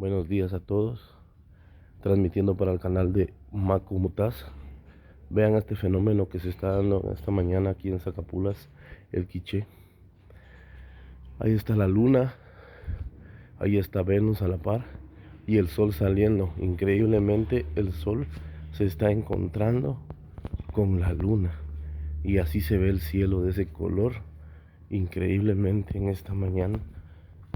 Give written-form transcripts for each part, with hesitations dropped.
Buenos días a todos, transmitiendo para el canal de Macumutas. Vean este fenómeno que se está dando esta mañana aquí en Zacapulas, el Quiché. Ahí está la luna, ahí está Venus a la par y el sol saliendo. Increíblemente el sol se está encontrando con la luna y así se ve el cielo de ese color. Increíblemente en esta mañana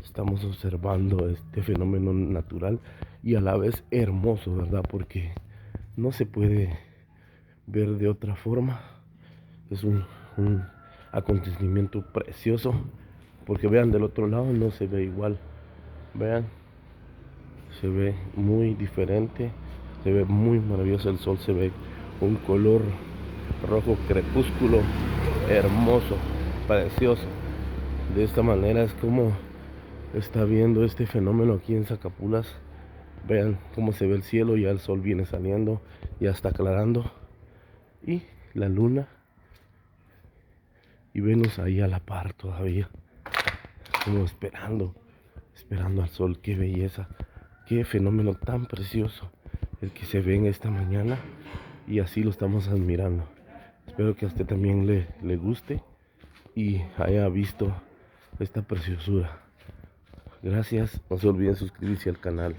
estamos observando este fenómeno natural y a la vez hermoso, ¿verdad? Porque no se puede ver de otra forma. Es un acontecimiento precioso, porque vean, del otro lado no se ve igual. Vean, se ve muy diferente, se ve muy maravilloso. El sol se ve un color rojo crepúsculo, hermoso, precioso. De esta manera es como está viendo este fenómeno aquí en Zacapulas. Vean cómo se ve el cielo, ya el sol viene saliendo, ya está aclarando y la luna y Venus ahí a la par todavía, como esperando al sol. Qué belleza, qué fenómeno tan precioso el que se ve en esta mañana y así lo estamos admirando. Espero que a usted también le guste y haya visto esta preciosura. Gracias, no se olviden suscribirse al canal.